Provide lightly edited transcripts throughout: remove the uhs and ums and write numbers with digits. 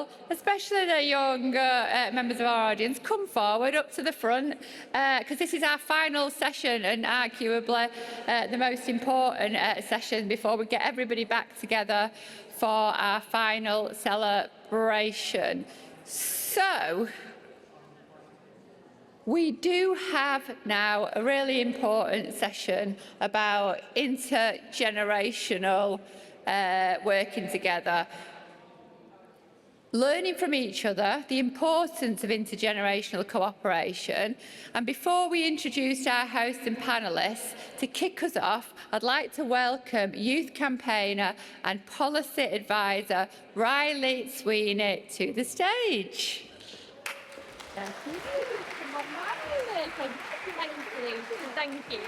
all, especially the younger members of our audience, come forward up to the front, because this is our final session and arguably the most important session before we get everybody back together for our final celebration. So, we do have now a really important session about intergenerational working together, learning from each other, the importance of intergenerational cooperation. And before we introduce our hosts and panellists, to kick us off, I'd like to welcome youth campaigner and policy advisor Rylie Sweeney to the stage. Thank you.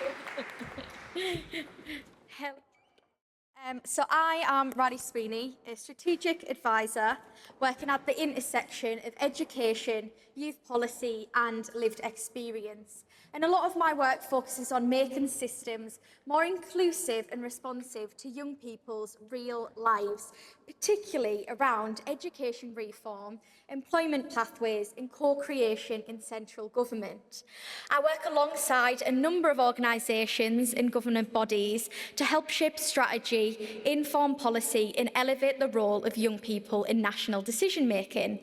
So I am Rylie Sweeney, a strategic advisor working at the intersection of education, youth policy and lived experience. And a lot of my work focuses on making systems more inclusive and responsive to young people's real lives, particularly around education reform, employment pathways and co-creation in central government. I work alongside a number of organisations and government bodies to help shape strategy, inform policy and elevate the role of young people in national decision making.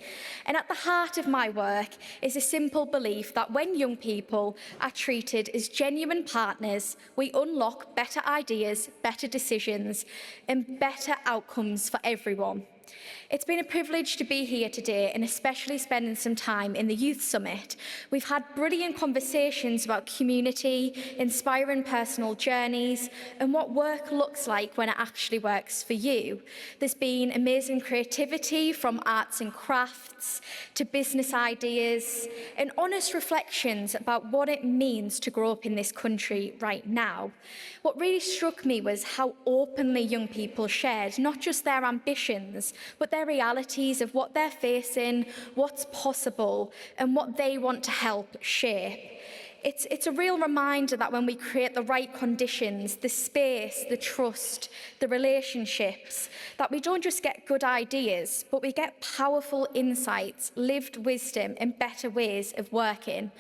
And at the heart of my work is a simple belief that when young people are treated as genuine partners, we unlock better ideas, better decisions and better outcomes for everyone. It's been a privilege to be here today and especially spending some time in the Youth Summit. We've had brilliant conversations about community, inspiring personal journeys and what work looks like when it actually works for you. There's been amazing creativity from arts and crafts to business ideas and honest reflections about what it means to grow up in this country right now. What really struck me was how openly young people shared not just their ambitions, but their realities of what they're facing, what's possible, and what they want to help shape. It's a real reminder that when we create the right conditions, the space, the trust, the relationships, that we don't just get good ideas, but we get powerful insights, lived wisdom, and better ways of working.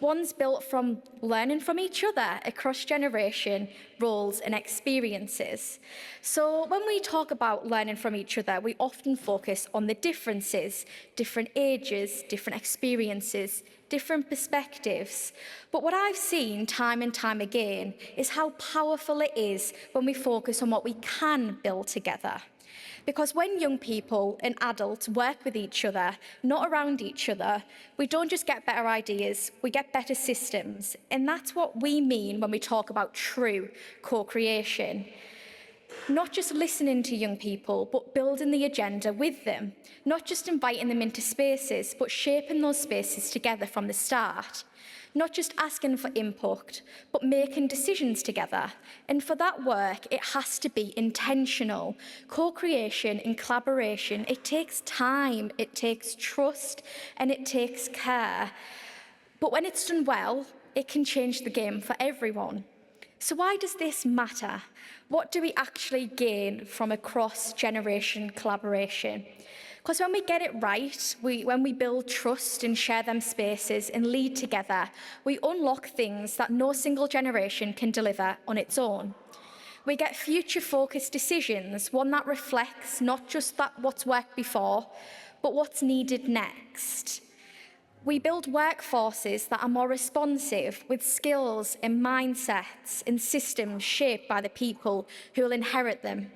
Ones built from learning from each other across generation, roles, and experiences. So when we talk about learning from each other, we often focus on the differences, different ages, different experiences, different perspectives. But what I've seen time and time again is how powerful it is when we focus on what we can build together. Because when young people and adults work with each other, not around each other, we don't just get better ideas, we get better systems. And that's what we mean when we talk about true co-creation. Not just listening to young people, but building the agenda with them. Not just inviting them into spaces, but shaping those spaces together from the start. Not just asking for input, but making decisions together. And for that work, it has to be intentional. Co-creation and collaboration, it takes time, it takes trust, and it takes care. But when it's done well, it can change the game for everyone. So why does this matter? What do we actually gain from a cross-generation collaboration? Because when we get it right, when we build trust and share them spaces and lead together, we unlock things that no single generation can deliver on its own. We get future-focused decisions, one that reflects not just what's worked before, but what's needed next. We build workforces that are more responsive with skills and mindsets and systems shaped by the people who will inherit them.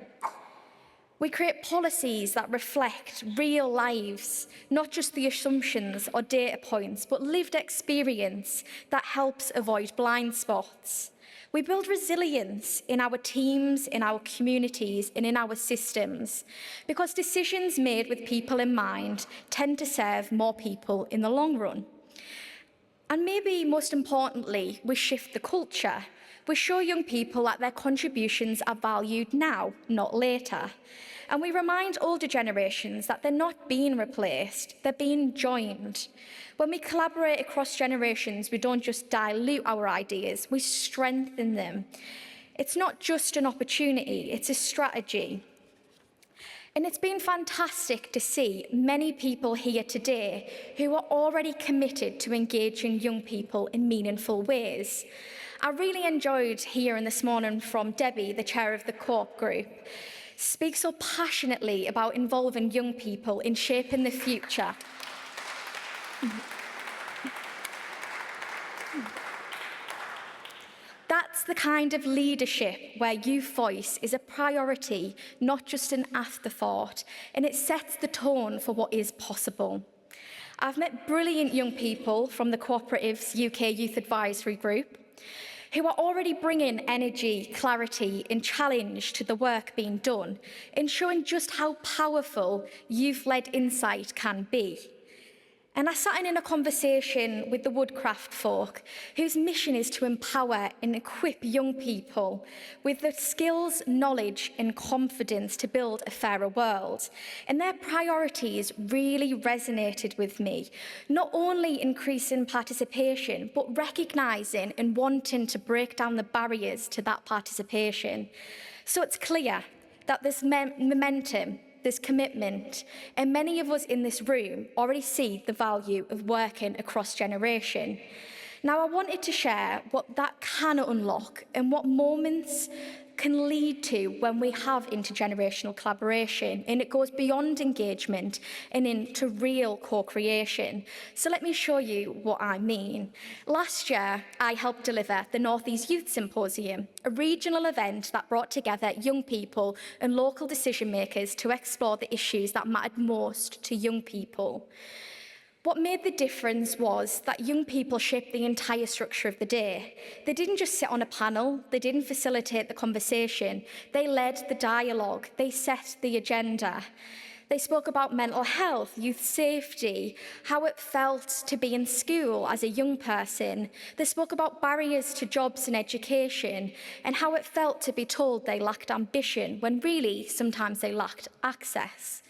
We create policies that reflect real lives, not just the assumptions or data points, but lived experience that helps avoid blind spots. We build resilience in our teams, in our communities, and in our systems, because decisions made with people in mind tend to serve more people in the long run. And maybe most importantly, we shift the culture. We show young people that their contributions are valued now, not later. And we remind older generations that they're not being replaced, they're being joined. When we collaborate across generations, we don't just dilute our ideas, we strengthen them. It's not just an opportunity, it's a strategy. And it's been fantastic to see many people here today who are already committed to engaging young people in meaningful ways. I really enjoyed hearing this morning from Debbie, the chair of the Co-op group, speak so passionately about involving young people in shaping the future. That's the kind of leadership where youth voice is a priority, not just an afterthought, and it sets the tone for what is possible. I've met brilliant young people from the Co-operatives UK Youth Advisory Group who are already bringing energy, clarity and challenge to the work being done and showing just how powerful youth-led insight can be. And I sat in a conversation with the Woodcraft folk, whose mission is to empower and equip young people with the skills, knowledge and confidence to build a fairer world. And their priorities really resonated with me, not only increasing participation, but recognising and wanting to break down the barriers to that participation. So it's clear that this momentum, there's commitment, and many of us in this room already see the value of working across generation. Now, I wanted to share what that can unlock and what moments can lead to when we have intergenerational collaboration, and it goes beyond engagement and into real co-creation. So let me show you what I mean. Last year, I helped deliver the North East Youth Symposium, a regional event that brought together young people and local decision makers to explore the issues that mattered most to young people. What made the difference was that young people shaped the entire structure of the day. They didn't just sit on a panel, they didn't facilitate the conversation, they led the dialogue, they set the agenda. They spoke about mental health, youth safety, how it felt to be in school as a young person. They spoke about barriers to jobs and education and how it felt to be told they lacked ambition when really sometimes they lacked access.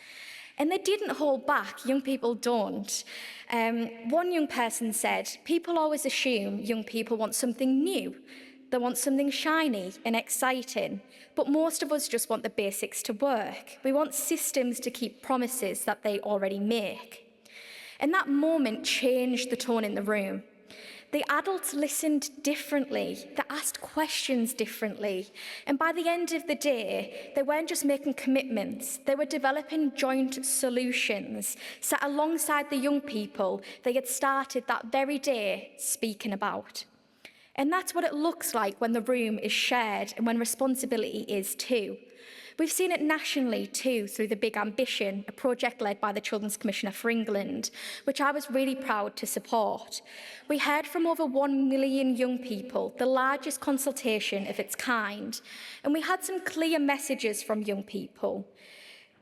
And they didn't hold back, young people don't. One young person said, people always assume young people want something new. They want something shiny and exciting, but most of us just want the basics to work. We want systems to keep promises that they already make. And that moment changed the tone in the room. The adults listened differently, they asked questions differently, and by the end of the day, they weren't just making commitments, they were developing joint solutions, sat alongside the young people they had started that very day speaking about. And that's what it looks like when the room is shared and when responsibility is too. We've seen it nationally too through the Big Ambition, a project led by the Children's Commissioner for England, which I was really proud to support. We heard from over 1 million young people, the largest consultation of its kind, and we had some clear messages from young people.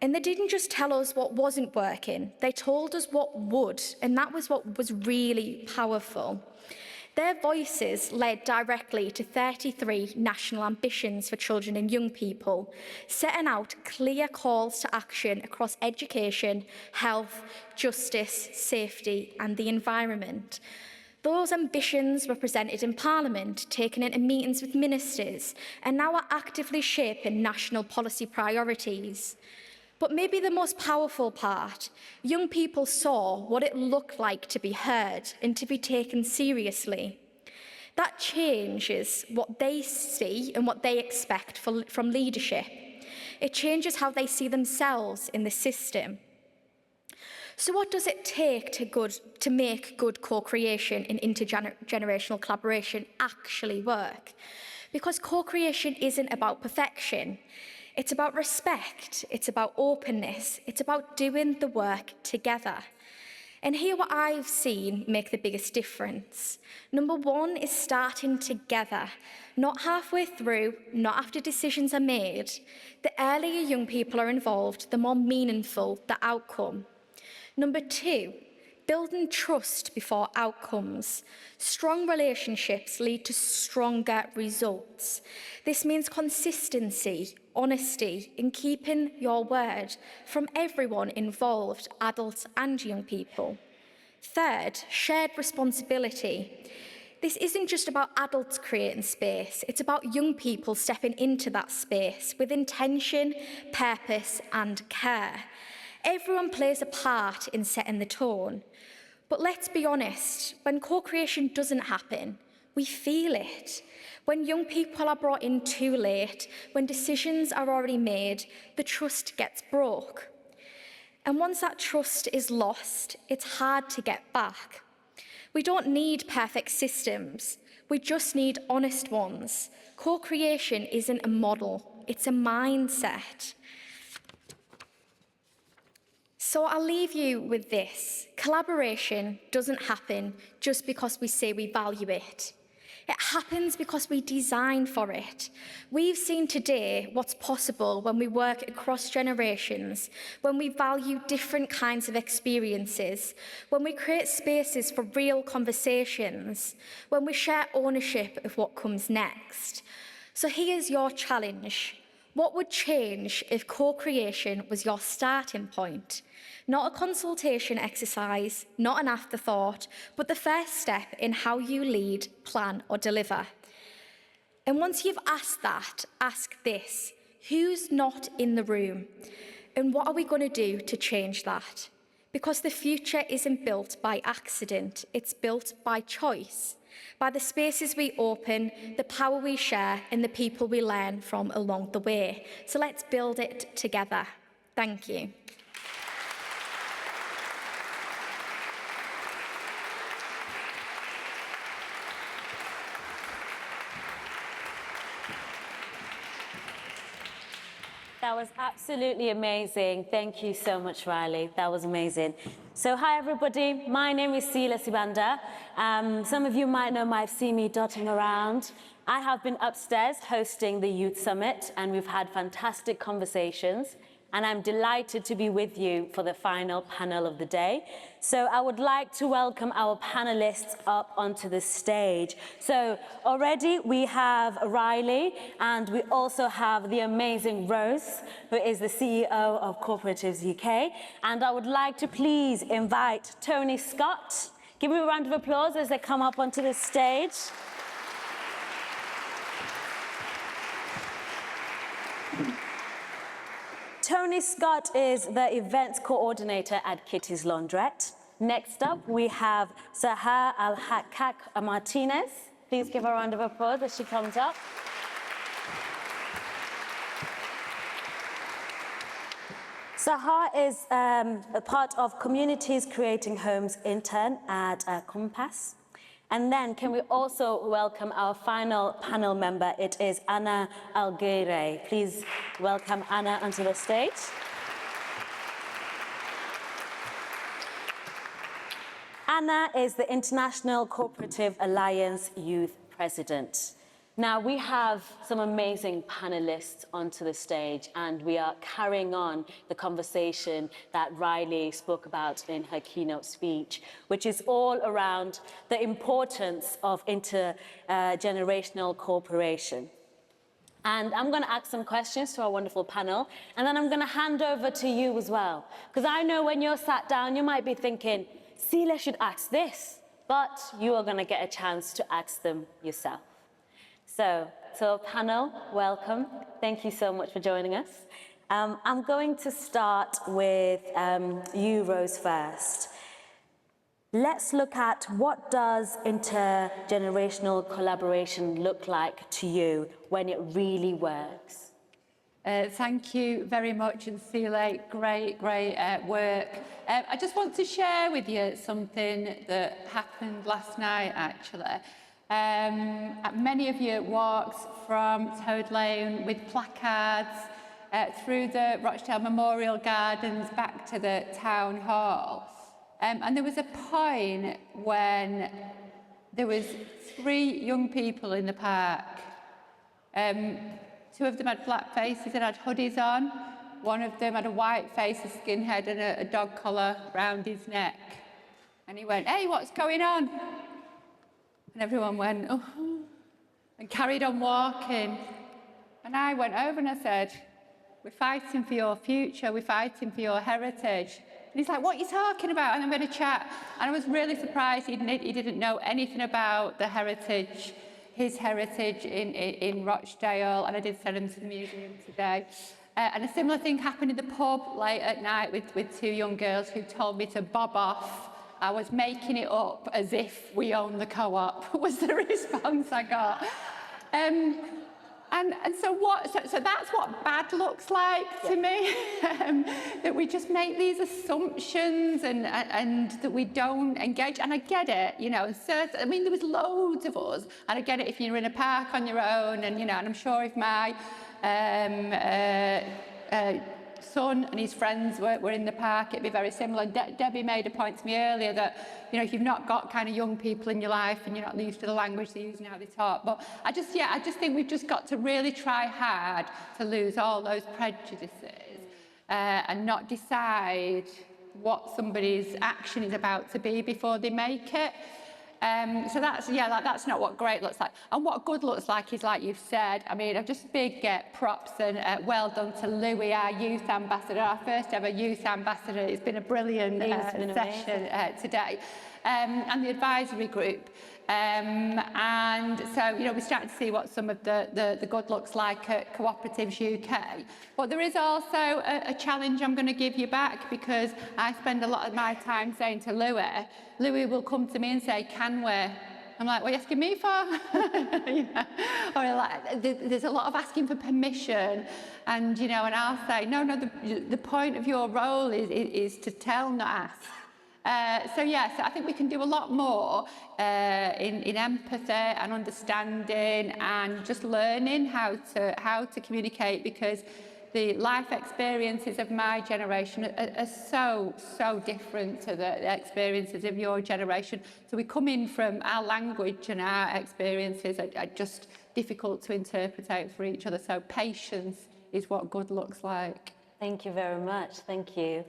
And they didn't just tell us what wasn't working, they told us what would, and that was what was really powerful. Their voices led directly to 33 national ambitions for children and young people, setting out clear calls to action across education, health, justice, safety and the environment. Those ambitions were presented in Parliament, taken into meetings with ministers, and now are actively shaping national policy priorities. But maybe the most powerful part, young people saw what it looked like to be heard and to be taken seriously. That changes what they see and what they expect from leadership. It changes how they see themselves in the system. So what does it take to make good co-creation and intergenerational collaboration actually work? Because co-creation isn't about perfection. It's about respect, it's about openness, it's about doing the work together. And here what I've seen make the biggest difference. Number one is starting together, not halfway through, not after decisions are made. The earlier young people are involved, the more meaningful the outcome. Number two, building trust before outcomes. Strong relationships lead to stronger results. This means consistency, honesty, in keeping your word from everyone involved, adults and young people. Third, shared responsibility. This isn't just about adults creating space, it's about young people stepping into that space with intention, purpose, and care. Everyone plays a part in setting the tone. But let's be honest, when co-creation doesn't happen, we feel it. When young people are brought in too late, when decisions are already made, the trust gets broke. And once that trust is lost, it's hard to get back. We don't need perfect systems, we just need honest ones. Co-creation isn't a model, it's a mindset. So I'll leave you with this. Collaboration doesn't happen just because we say we value it. It happens because we design for it. We've seen today what's possible when we work across generations, when we value different kinds of experiences, when we create spaces for real conversations, when we share ownership of what comes next. So here's your challenge. What would change if co-creation was your starting point? Not a consultation exercise, not an afterthought, but the first step in how you lead, plan, or deliver. And once you've asked that, ask this: who's not in the room? And what are we going to do to change that? Because the future isn't built by accident, it's built by choice, by the spaces we open, the power we share, and the people we learn from along the way. So let's build it together. Thank you. That was absolutely amazing. Thank you so much, Rylie. That was amazing. So hi, everybody. My name is Sila Sibanda. Some of you might see me dotting around. I have been upstairs hosting the Youth Summit, and we've had fantastic conversations. And I'm delighted to be with you for the final panel of the day. So I would like to welcome our panelists up onto the stage. So already we have Rylie, and we also have the amazing Rose, who is the CEO of Co-operatives UK. And I would like to please invite Tony Scott. Give me a round of applause as they come up onto the stage. Tony Scott is the events coordinator at Kitty's Laundrette. Next up, we have Sahar Alhakkak-Martinez. Please give a round of applause as she comes up. Sahar is a part of Communities Creating Homes intern at Compass. And then can we also welcome our final panel member? It is Anna Alguere. Please welcome Anna onto the stage. Anna is the International Cooperative Alliance Youth President. Now, we have some amazing panelists onto the stage, and we are carrying on the conversation that Rylie spoke about in her keynote speech, which is all around the importance of intergenerational cooperation. And I'm going to ask some questions to our wonderful panel, and then I'm going to hand over to you as well. Because I know when you're sat down, you might be thinking, Sila should ask this, but you are going to get a chance to ask them yourself. So panel, welcome. Thank you so much for joining us. I'm going to start with you, Rose, first. Let's look at what does intergenerational collaboration look like to you when it really works? Thank you very much, and Sila, great work. I just want to share with you something that happened last night, actually. Many of you walked from Toad Lane with placards through the Rochdale Memorial Gardens back to the Town Hall. And there was a point when there was 3 young people in the park. 2 of them had black faces and had hoodies on. One of them had a white face, a skinhead, and a dog collar round his neck. And he went, "Hey, what's going on?" And everyone went, "Oh," and carried on walking. And I went over and I said, "We're fighting for your future, we're fighting for your heritage. And he's like, what are you talking about? And I'm going to chat. And I was really surprised he didn't know anything about the heritage, his heritage in Rochdale. And I did send him to the museum today. And a similar thing happened in the pub late at night with two young girls who told me to bob off. I was making it up as if we own the co-op, was the response I got. And so that's what bad looks like to me, that we just make these assumptions and that we don't engage. And I get it, you know, I mean, there was loads of us, and I get it if you're in a park on your own, and, you know, and I'm sure if my son and his friends were in the park, it'd be very similar. Debbie made a point to me earlier that, you know, if you've not got kind of young people in your life and you're not used to the language they use and how they talk. But I just think we've just got to really try hard to lose all those prejudices and not decide what somebody's action is about to be before they make it. So that's not what great looks like. And what good looks like is, like you've said, I mean, just big props and well done to Louis, our youth ambassador, our first ever youth ambassador. It's been a brilliant session today. And the advisory group. And so, you know, we're starting to see what some of the good looks like at Co-operatives UK. But there is also a challenge I'm going to give you back, because I spend a lot of my time saying to Louis will come to me and say, can we? I'm like, what are you asking me for? Yeah. Or like, there's a lot of asking for permission. And, you know, and I'll say, no, the point of your role is to tell, not ask. So I think we can do a lot more in empathy and understanding and just learning how to communicate, because the life experiences of my generation are so different to the experiences of your generation. So we come in from our language, and our experiences are just difficult to interpret for each other. So patience is what good looks like. Thank you very much. Thank you.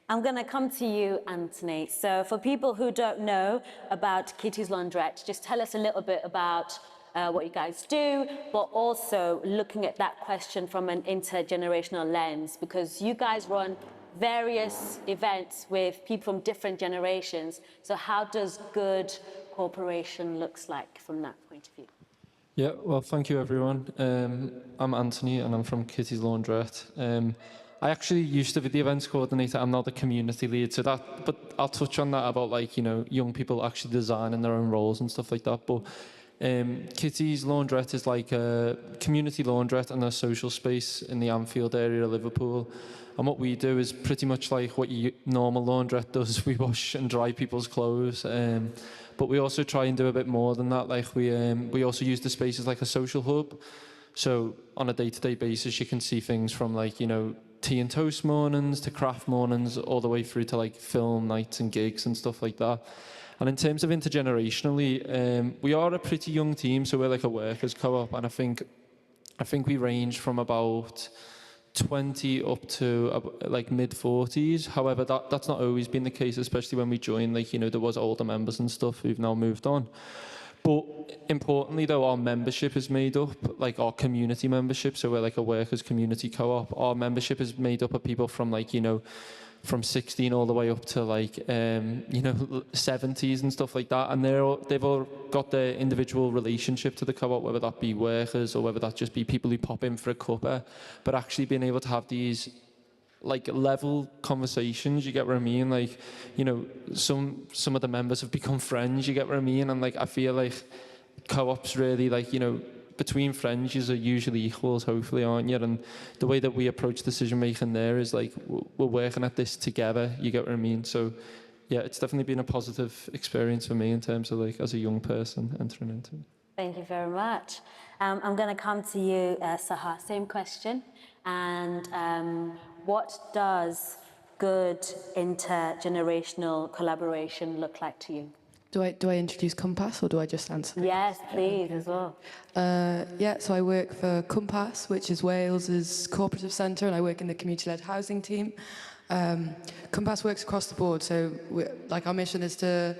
I'm going to come to you, Anthony. So for people who don't know about Kitty's Laundrette, just tell us a little bit about what you guys do, but also looking at that question from an intergenerational lens, because you guys run various events with people from different generations. So how does good cooperation looks like from that point of view? Yeah, well, thank you, everyone. I'm Anthony, and I'm from Kitty's Laundrette. I actually used to be the events coordinator. I'm now the community lead, but I'll touch on that about, like, you know, young people actually designing their own roles and stuff like that. But Kitty's Laundrette is like a community laundrette and a social space in the Anfield area of Liverpool. And what we do is pretty much like what your normal laundrette does. We wash and dry people's clothes. But we also try and do a bit more than that. Like we also use the space as like a social hub. So on a day-to-day basis, you can see things from, like, you know, tea and toast mornings to craft mornings, all the way through to like film nights and gigs and stuff like that. And in terms of intergenerationally, we are a pretty young team, so we're like a workers co-op, and I think we range from about 20 up to like mid-40s. However, that's not always been the case, especially when we joined. Like, you know, there was older members and stuff who've now moved on. But importantly, though, our membership is made up, like our community membership, so we're like a workers community co-op. Our membership is made up of people from, like, you know, from 16 all the way up to, like, you know, 70s and stuff like that. And they've all got their individual relationship to the co-op, whether that be workers or whether that just be people who pop in for a cuppa. But actually being able to have these, like, level conversations, you get what I mean? Like, you know, some of the members have become friends, you get what I mean? And, like, I feel like co-ops really, like, you know, between friends, you are usually equals, hopefully, aren't you? And the way that we approach decision making there is like, we're working at this together, you get what I mean? So yeah, it's definitely been a positive experience for me in terms of, like, as a young person entering into it. Thank you very much. I'm going to come to you, Sahar, same question. And what does good intergenerational collaboration look like to you? Do I introduce Compass, or do I just answer? Yes, please, as well. Yeah, so I work for Compass, which is Wales's cooperative centre, and I work in the community-led housing team. Compass works across the board, so like, our mission is to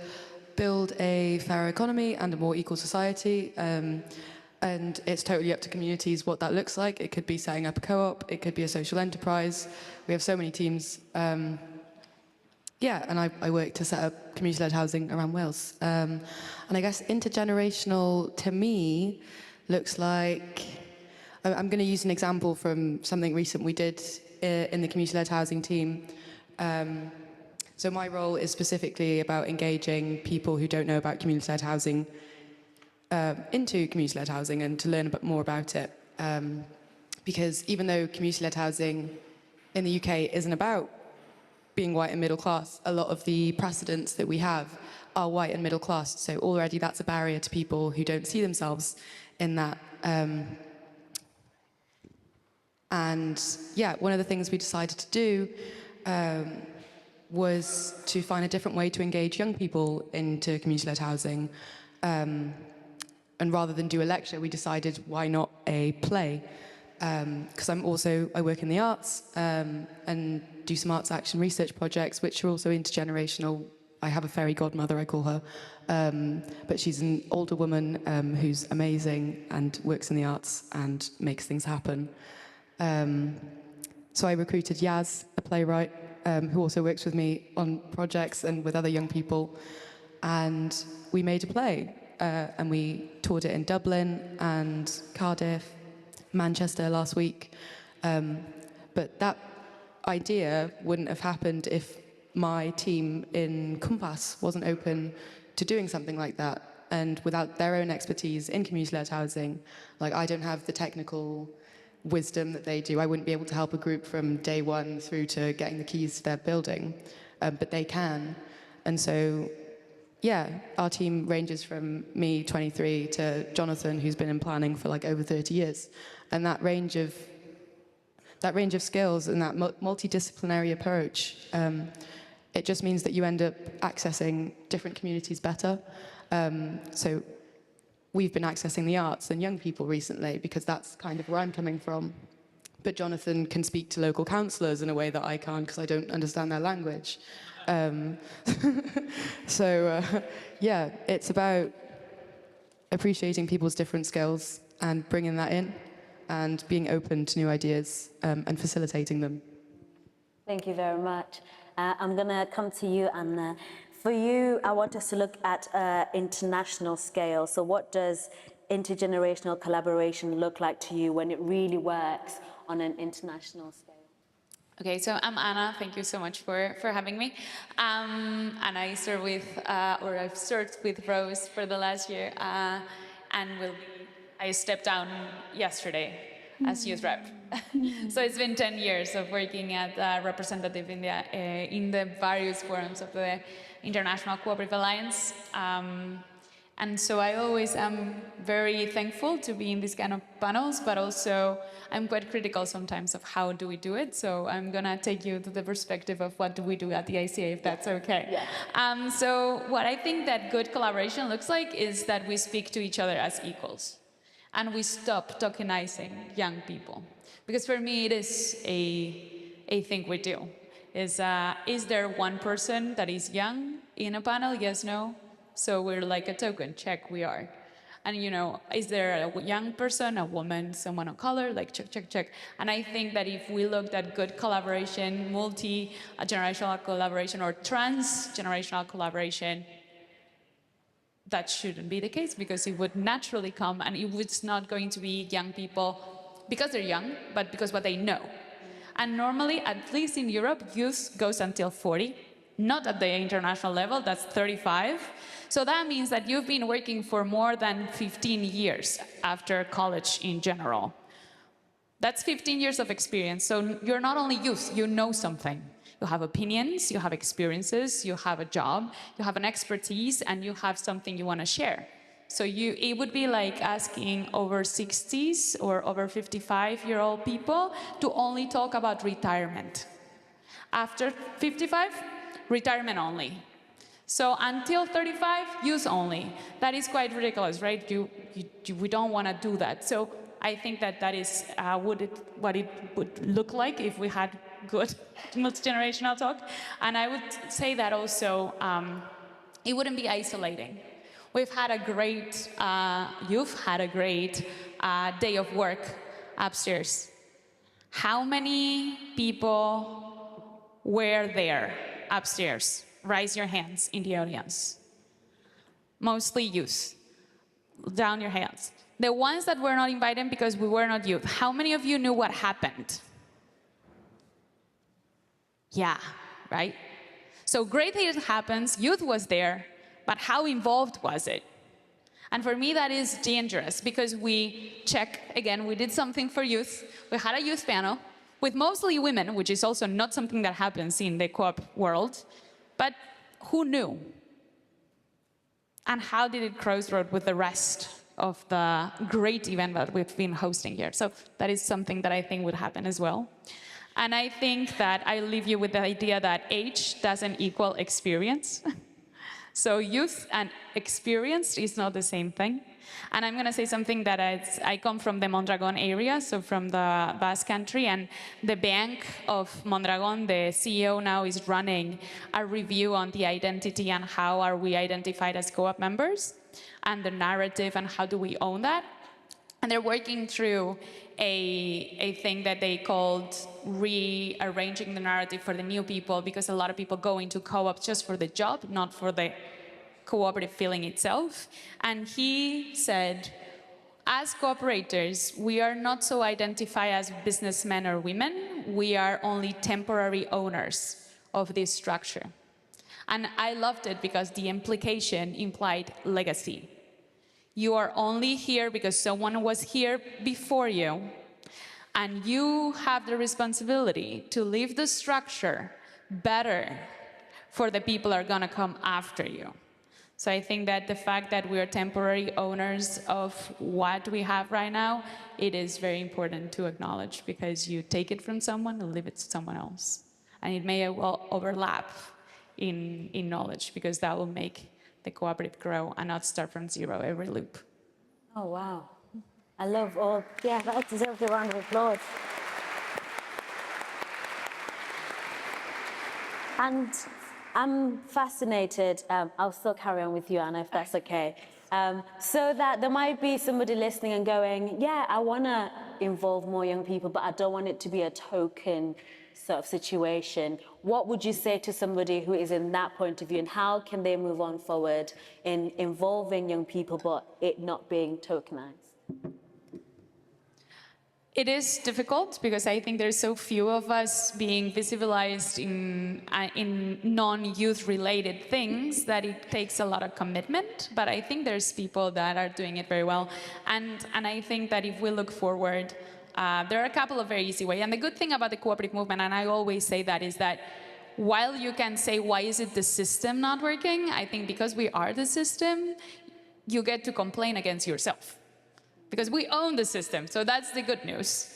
build a fairer economy and a more equal society, and it's totally up to communities what that looks like. It could be setting up a co-op, it could be a social enterprise. We have so many teams. Yeah, and I work to set up community-led housing around Wales. And I guess intergenerational, to me, looks like... I'm going to use an example from something recent we did in the community-led housing team. So my role is specifically about engaging people who don't know about community-led housing into community-led housing and to learn a bit more about it. Because even though community-led housing in the UK isn't about being white and middle class, a lot of the precedents that we have are white and middle class. So already that's a barrier to people who don't see themselves in that. And yeah, one of the things we decided to do was to find a different way to engage young people into community-led housing. And rather than do a lecture, we decided why not a play? Because I work in the arts and do some arts action research projects, which are also intergenerational. I have a fairy godmother, I call her, but she's an older woman who's amazing and works in the arts and makes things happen. So I recruited Yaz, a playwright, who also works with me on projects and with other young people, and we made a play, and we toured it in Dublin and Cardiff, Manchester last week. But that idea wouldn't have happened if my team in Compass wasn't open to doing something like that. And without their own expertise in community-led housing, like I don't have the technical wisdom that they do. I wouldn't be able to help a group from day one through to getting the keys to their building, but they can. And so, yeah, our team ranges from me, 23, to Jonathan, who's been in planning for like over 30 years. And that range of skills and that multidisciplinary approach, it just means that you end up accessing different communities better. So we've been accessing the arts and young people recently because that's kind of where I'm coming from. But Jonathan can speak to local councillors in a way that I can't because I don't understand their language. Yeah, it's about appreciating people's different skills and bringing that in and being open to new ideas and facilitating them. Thank you very much. I'm going to come to you, Anna. For you, I want us to look at international scale. So what does intergenerational collaboration look like to you when it really works on an international scale? Okay, so I'm Anna. Thank you so much for having me. And I serve with, or I've served with Rose for the last year, and I stepped down yesterday as youth rep. So it's been 10 years of working as a representative in the various forums of the International Co-operative Alliance. And so I always am very thankful to be in these kind of panels, but also I'm quite critical sometimes of how do we do it. So I'm gonna take you to the perspective of what do we do at the ICA, if that's okay. Yeah. So what I think that good collaboration looks like is that we speak to each other as equals. And we stop tokenizing young people. Because for me, it is a thing we do. Is there one person that is young in a panel? Yes, no? So we're like a token, check, we are. And is there a young person, a woman, someone of color? Like check, check, check. And I think that if we looked at good collaboration, multi-generational collaboration or trans-generational collaboration, that shouldn't be the case because it would naturally come and it's not going to be young people because they're young, but because what they know. And normally, at least in Europe, youth goes until 40, not at the international level, that's 35. So that means that you've been working for more than 15 years after college in general. That's 15 years of experience. So you're not only youth, you know something. You have opinions, you have experiences, you have a job, you have an expertise, and you have something you want to share. So it would be like asking over 60s or over 55-year-old people to only talk about retirement. After 55, retirement only. So until 35, youth only. That is quite ridiculous, right? We don't want to do that. So I think that is what it would look like if we had good multi-generational talk. And I would say that also it wouldn't be isolating. We've had a great, you've had a great day of work upstairs. How many people were there upstairs? Raise your hands in the audience. Mostly youth. Down your hands. The ones that were not invited because we were not youth. How many of you knew what happened? Yeah, right? So great things happens, youth was there, but how involved was it? And for me, that is dangerous because we again, we did something for youth. We had a youth panel with mostly women, which is also not something that happens in the co-op world, but who knew? And how did it crossroad with the rest of the great event that we've been hosting here? So that is something that I think would happen as well. And I think that I leave you with the idea that age doesn't equal experience. So youth and experienced is not the same thing. And I'm going to say something that I come from the Mondragon area, so from the Basque Country, and the Bank of Mondragon, the CEO now is running a review on the identity and how are we identified as co-op members, and the narrative and how do we own that. And they're working through a thing that they called rearranging the narrative for the new people, because a lot of people go into co-op just for the job, not for the cooperative feeling itself. And he said, as cooperators, we are not so identified as businessmen or women. We are only temporary owners of this structure. And I loved it because the implication implied legacy. You are only here because someone was here before you, and you have the responsibility to leave the structure better for the people who are going to come after you. So I think that the fact that we are temporary owners of what we have right now, it is very important to acknowledge, because you take it from someone and leave it to someone else. And it may well overlap in knowledge, because that will make the cooperative grow and not start from zero every loop. Oh, wow. I love all, yeah, that deserves a round of applause. And I'm fascinated, I'll still carry on with you, Anna, if that's okay. So that there might be somebody listening and going, yeah, I want to involve more young people, but I don't want it to be a token sort of situation. What would you say to somebody who is in that point of view, and how can they move on forward in involving young people, but it not being tokenized? It is difficult because I think there's so few of us being visibilized in non-youth related things that it takes a lot of commitment. But I think there's people that are doing it very well. And I think that if we look forward, there are a couple of very easy ways. And the good thing about the cooperative movement, and I always say that, is that while you can say, why is it the system not working? I think because we are the system, you get to complain against yourself. Because we own the system, so that's the good news.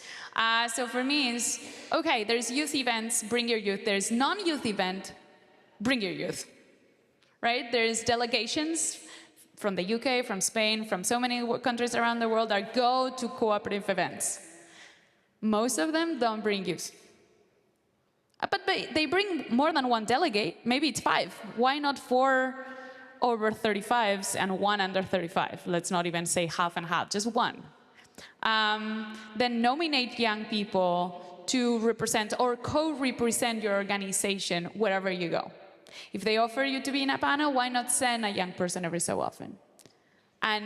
So for me, it's, okay, there's youth events, bring your youth. There's non-youth event, bring your youth, right? There's delegations from the UK, from Spain, from so many countries around the world that go to cooperative events. Most of them don't bring youth. But they bring more than one delegate. Maybe it's 5. Why not 4 over 35s and 1 under 35? Let's not even say half and half, just 1. Then nominate young people to represent or co-represent your organization wherever you go. If they offer you to be in a panel, why not send a young person every so often? And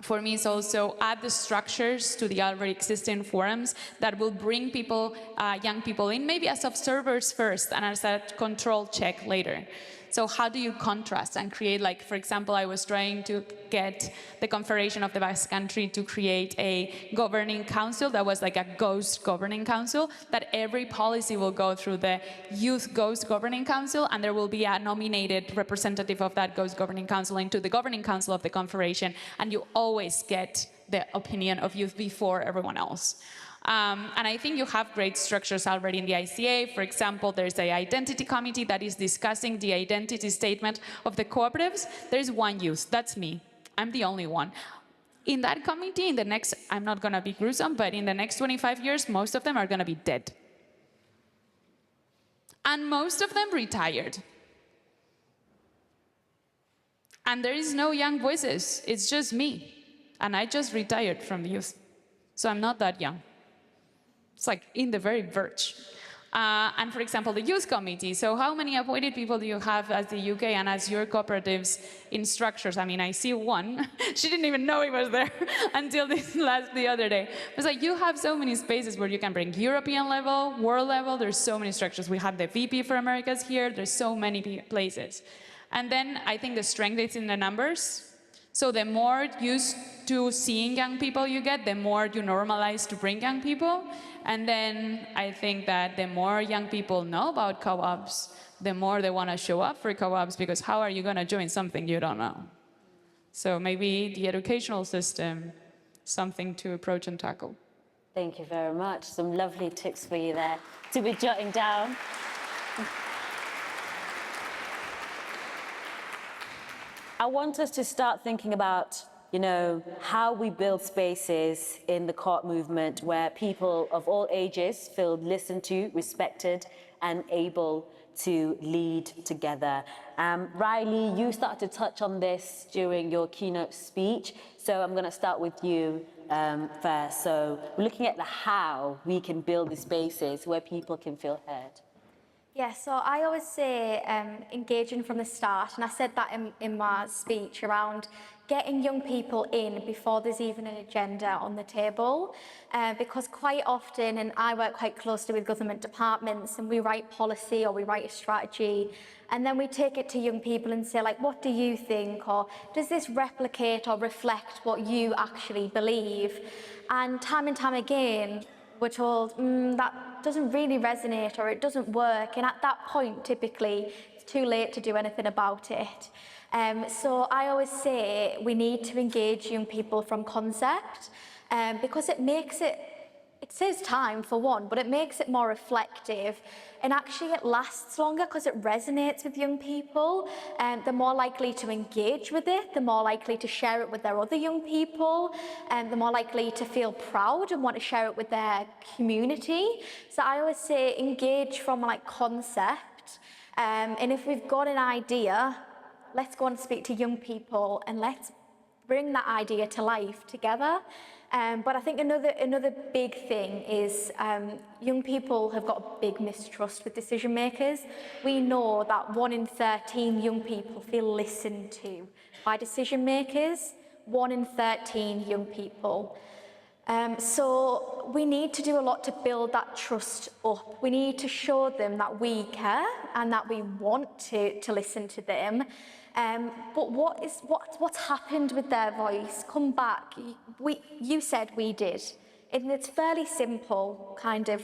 for me, it's also add the structures to the already existing forums that will bring people, young people in, maybe as observers first and as a control check later. So how do you contrast and create, like, for example, I was trying to get the Confederation of the Basque Country to create a governing council that was like a ghost governing council, that every policy will go through the youth ghost governing council, and there will be a nominated representative of that ghost governing council into the governing council of the Confederation, and you always get the opinion of youth before everyone else. And I think you have great structures already in the ICA. For example, there's an identity committee that is discussing the identity statement of the cooperatives. There's one youth, that's me. I'm the only one. In that committee, in the next, I'm not going to be gruesome, but in the next 25 years, most of them are going to be dead. And most of them retired. And there is no young voices, it's just me. And I just retired from the youth. So I'm not that young. It's like in the very verge. And for example, the youth committee. So how many appointed people do you have as the UK and as your cooperatives in structures? I mean, I see one. She didn't even know he was there until the other day. It was like, you have so many spaces where you can bring European level, world level. There's so many structures. We have the VP for Americas here. There's so many places. And then I think the strength is in the numbers. So the more used to seeing young people you get, the more you normalize to bring young people. And then I think that the more young people know about co-ops, the more they want to show up for co-ops, because how are you going to join something you don't know? So maybe the educational system, something to approach and tackle. Thank you very much. Some lovely tips for you there to be jotting down. I want us to start thinking about, how we build spaces in the co-op movement where people of all ages feel listened to, respected, and able to lead together. Rylie, you started to touch on this during your keynote speech, so I'm going to start with you first. So we're looking at the how we can build the spaces where people can feel heard. Yeah, so I always say engaging from the start, and I said that in my speech around getting young people in before there's even an agenda on the table, because quite often, and I work quite closely with government departments, and we write policy or we write a strategy, and then we take it to young people and say, like, what do you think, or does this replicate or reflect what you actually believe? And time again, we're told, that doesn't really resonate or it doesn't work. And at that point, typically, it's too late to do anything about it. So I always say we need to engage young people from concept because it makes it saves time for one, but it makes it more reflective. And actually it lasts longer because it resonates with young people. They're more likely to engage with it, they're more likely to share it with their other young people, and they're more likely to feel proud and want to share it with their community. So I always say engage from like concept. And if we've got an idea, let's go and speak to young people and let's bring that idea to life together. But I think another big thing is young people have got a big mistrust with decision makers. We know that 1 in 13 young people feel listened to by decision makers, 1 in 13 young people. So we need to do a lot to build that trust up. We need to show them that we care and that we want to listen to them. But what's happened with their voice? Come back. You said we did. And it's fairly simple, kind of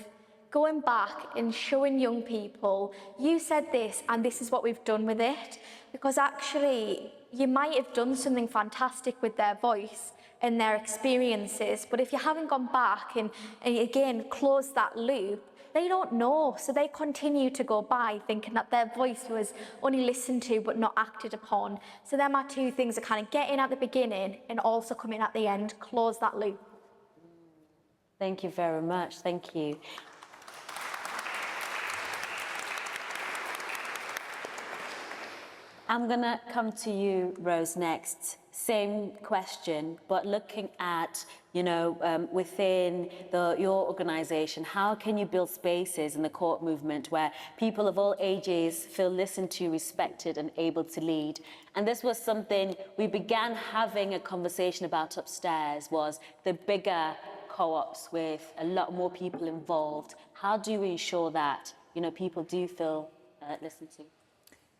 going back and showing young people, you said this and this is what we've done with it. Because actually, you might have done something fantastic with their voice and their experiences, but if you haven't gone back and again, close that loop, they don't know, so they continue to go by thinking that their voice was only listened to but not acted upon. So they're my two things, are kind of get in at the beginning and also come in at the end, close that loop. Thank you very much, thank you. I'm gonna come to you, Rose, next. Same question, but looking at, within your organization, how can you build spaces in the co-op movement where people of all ages feel listened to, respected, and able to lead? And this was something we began having a conversation about upstairs, was the bigger co-ops with a lot more people involved. How do we ensure that, people do feel listened to?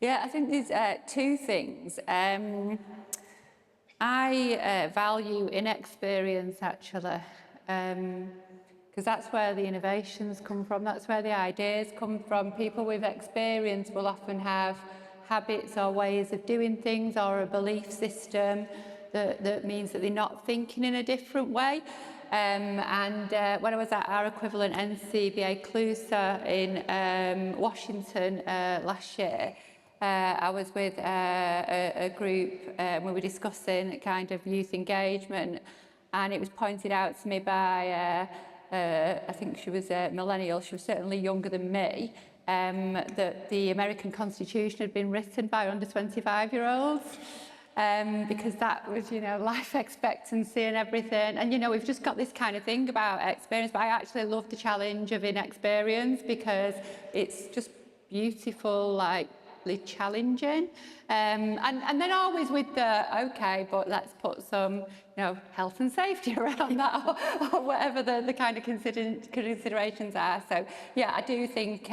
Yeah, I think there's two things. I value inexperience, actually, because that's where the innovations come from, that's where the ideas come from. People with experience will often have habits or ways of doing things or a belief system that means that they're not thinking in a different way. And when I was at our equivalent NCBA Clusa in Washington last year, I was with a group and we were discussing kind of youth engagement, and it was pointed out to me by, I think she was a millennial, she was certainly younger than me, that the American Constitution had been written by under 25-year-olds. because that was, life expectancy and everything. And, we've just got this kind of thing about experience, but I actually love the challenge of inexperience because it's just beautiful, like, challenging. And then always with the, okay, but let's put some, health and safety around that or whatever the kind of considerations are. So, yeah, I do think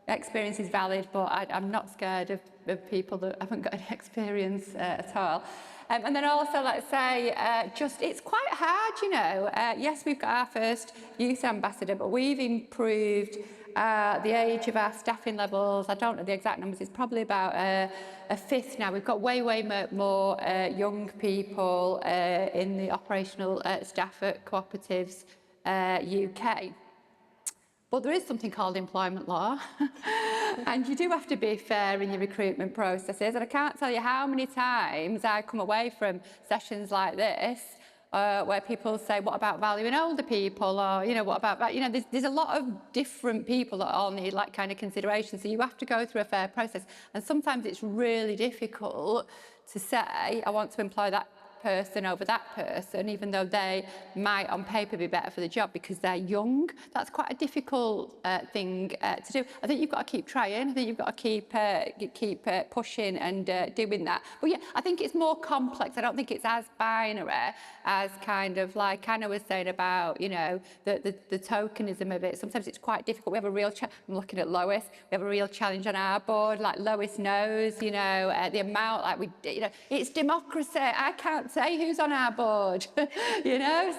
experience is valid, but I'm not scared of people that haven't got any experience at all. And then also, let's say, it's quite hard, yes, we've got our first youth ambassador, but we've improved the age of our staffing levels. I don't know the exact numbers, it's probably about a fifth now. We've got way more young people in the operational staff at Co-operatives UK. But there is something called employment law, and you do have to be fair in your recruitment processes. And I can't tell you how many times I come away from sessions like this where people say, what about valuing older people? Or, what about that? There's a lot of different people that all need like kind of consideration. So you have to go through a fair process. And sometimes it's really difficult to say, I want to employ that person over that person, even though they might on paper be better for the job because they're young. That's quite a difficult thing to do. I think you've got to keep trying. I think you've got to keep pushing and doing that. But yeah, I think it's more complex. I don't think it's as binary as kind of like Anna was saying about, the tokenism of it. Sometimes it's quite difficult. We have a real I'm looking at Lois. We have a real challenge on our board. Like Lois knows, the amount, like it's democracy. I can't say who's on our board, so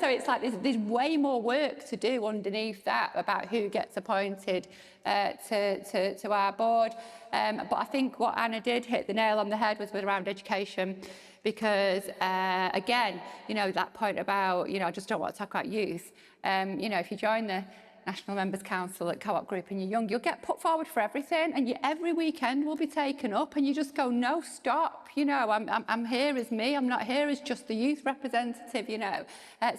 it's like there's way more work to do underneath that about who gets appointed to our board. But I think what Anna did hit the nail on the head was around education, because again, that point about, I just don't want to talk about youth. If you join the National Members Council at Co-op Group and you're young, you'll get put forward for everything, and every weekend will be taken up, and you just go, no, stop, I'm here as me, I'm not here as just the youth representative,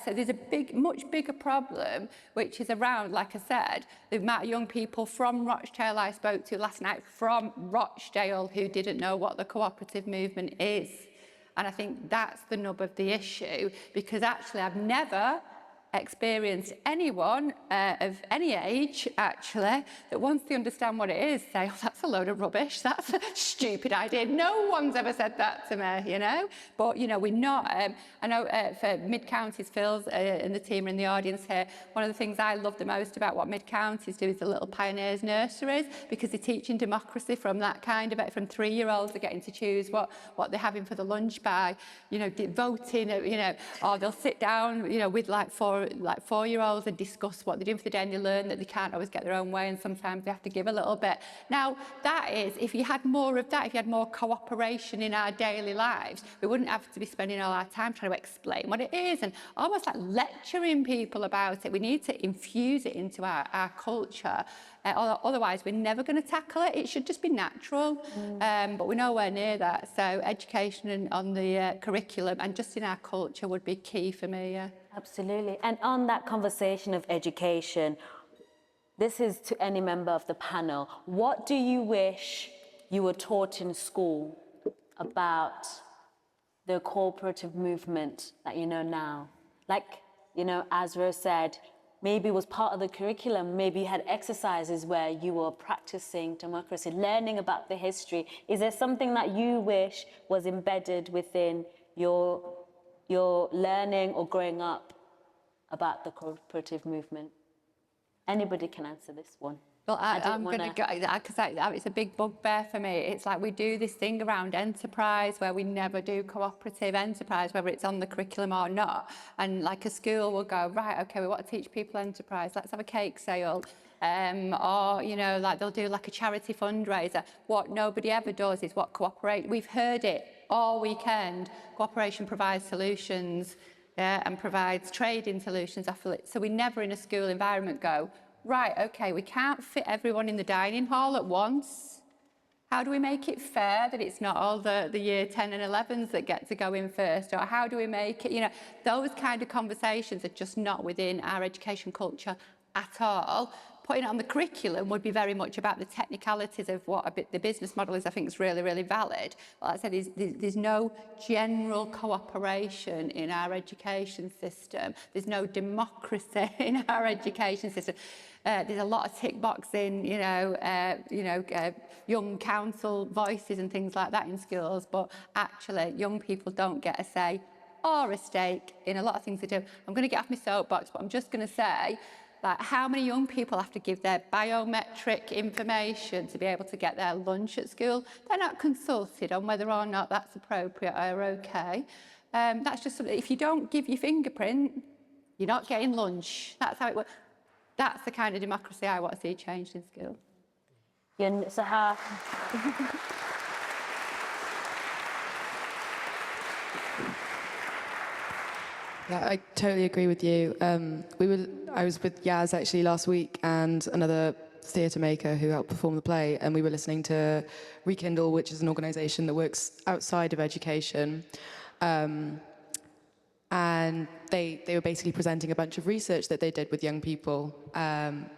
So there's a much bigger problem, which is around, like I said, the amount of young people from Rochdale I spoke to last night, from Rochdale, who didn't know what the cooperative movement is. And I think that's the nub of the issue, because actually I've never experienced anyone of any age, actually, that once they understand what it is, say, oh, that's a load of rubbish, that's a stupid idea. No one's ever said that to me, But, we're not, I know for Mid-Counties, Phil's and the team are in the audience here, one of the things I love the most about what Mid-Counties do is the little pioneers nurseries, because they're teaching democracy from that kind of it, from 3-year-olds are getting to choose what they're having for the lunch by, voting, or they'll sit down, with like 4-year-olds and discuss what they're doing for the day, and they learn that they can't always get their own way, and sometimes they have to give a little bit. Now, that is, if you had more of that, if you had more cooperation in our daily lives, we wouldn't have to be spending all our time trying to explain what it is and almost like lecturing people about it. We need to infuse it into our culture. Otherwise, we're never going to tackle it. It should just be natural, but we're nowhere near that. So education on the curriculum and just in our culture would be key for me, yeah. Absolutely. And on that conversation of education, this is to any member of the panel. What do you wish you were taught in school about the cooperative movement that you know now? Like, as Rose said, maybe it was part of the curriculum, maybe you had exercises where you were practicing democracy, learning about the history. Is there something that you wish was embedded within your learning or growing up about the cooperative movement? Anybody can answer this one. Well, I'm going to go, because it's a big bugbear for me. It's like we do this thing around enterprise where we never do cooperative enterprise, whether it's on the curriculum or not. And like a school will go, right, okay, we want to teach people enterprise. Let's have a cake sale. Or, like they'll do like a charity fundraiser. What nobody ever does is what cooperate. We've heard it all weekend. Cooperation provides solutions and provides trading solutions. So we never in a school environment go, right, okay, we can't fit everyone in the dining hall at once. How do we make it fair that it's not all the year 10 and 11s that get to go in first? Or how do we make it, those kind of conversations are just not within our education culture at all. putting it on the curriculum would be very much about the technicalities of what the business model is. I think it's really, really valid. But like I said, there's no general cooperation in our education system. There's no democracy in our education system. There's a lot of tick boxing, young council voices and things like that in schools, but actually young people don't get a say or a stake in a lot of things they do. I'm going to get off my soapbox, but I'm just going to say, like, how many young people have to give their biometric information to be able to get their lunch at school? They're not consulted on whether or not that's appropriate or okay. That's just something, if you don't give your fingerprint, you're not getting lunch. That's how it works. That's the kind of democracy I want to see changed in school. Sahar. Yeah, I totally agree with you. I was with Yaz actually last week and another theatre maker who helped perform the play, and we were listening to Rekindle, which is an organisation that works outside of education. And they were basically presenting a bunch of research that they did with young people-led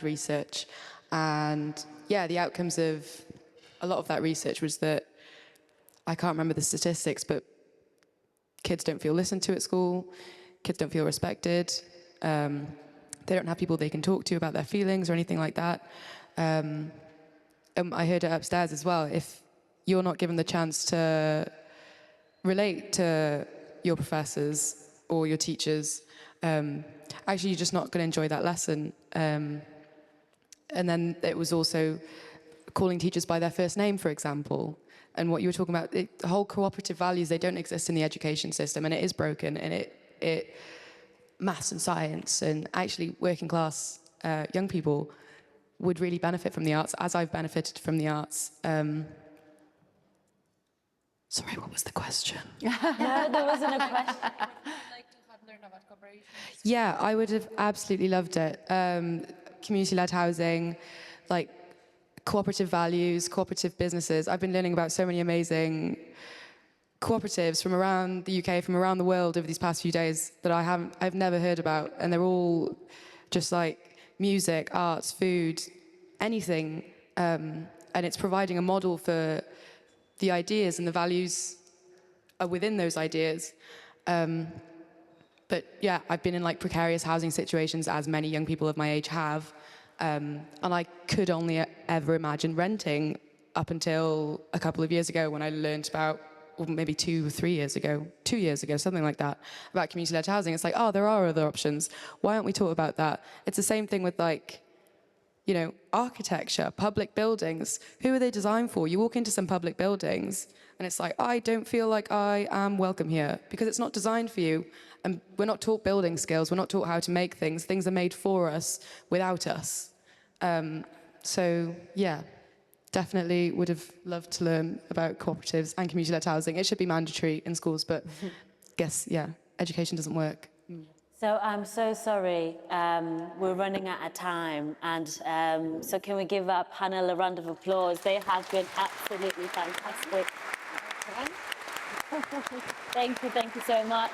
research. And yeah, the outcomes of a lot of that research was that, I can't remember the statistics, but kids don't feel listened to at school, kids don't feel respected, they don't have people they can talk to about their feelings or anything like that. I heard it upstairs as well. If you're not given the chance to relate to your professors or your teachers, actually you're just not going to enjoy that lesson. And then it was also calling teachers by their first name, for example. And what you were talking about, the whole cooperative values, they don't exist in the education system, and it is broken, and it maths and science, and actually working class young people would really benefit from the arts, as I've benefited from the arts. Sorry, what was the question? No, there wasn't a question. Yeah, I would have absolutely loved it. Community-led housing, like cooperative values, cooperative businesses. I've been learning about so many amazing cooperatives from around the UK, from around the world over these past few days that I've never heard about, and they're all just like music, arts, food, anything, and it's providing a model for the ideas and the values are within those ideas. But yeah, I've been in like precarious housing situations, as many young people of my age have, and I could only ever imagine renting up until a couple of years ago when I learned about, or maybe 2 years ago, something like that, about community-led housing. It's like, oh, there are other options. Why aren't we taught about that? It's the same thing with like, architecture, public buildings. Who are they designed for? You walk into some public buildings and it's like, I don't feel like I am welcome here because it's not designed for you. And we're not taught building skills. We're not taught how to make things. Things are made for us without us. So yeah, definitely would have loved to learn about cooperatives and community-led housing. It should be mandatory in schools, but guess, yeah, education doesn't work. So I'm so sorry, we're running out of time, and so can we give our panel a round of applause? They have been absolutely fantastic. Thank you so much.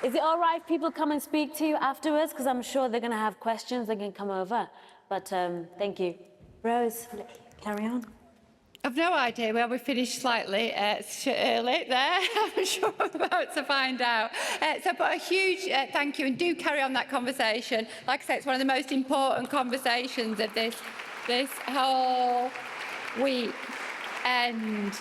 Is it all right if people come and speak to you afterwards? Because I'm sure they're going to have questions, they can come over. But thank you. Rose, carry on. I've no idea where we finished slightly early there. I'm sure I'm about to find out. But a huge thank you, and do carry on that conversation. Like I say, it's one of the most important conversations of this whole week. And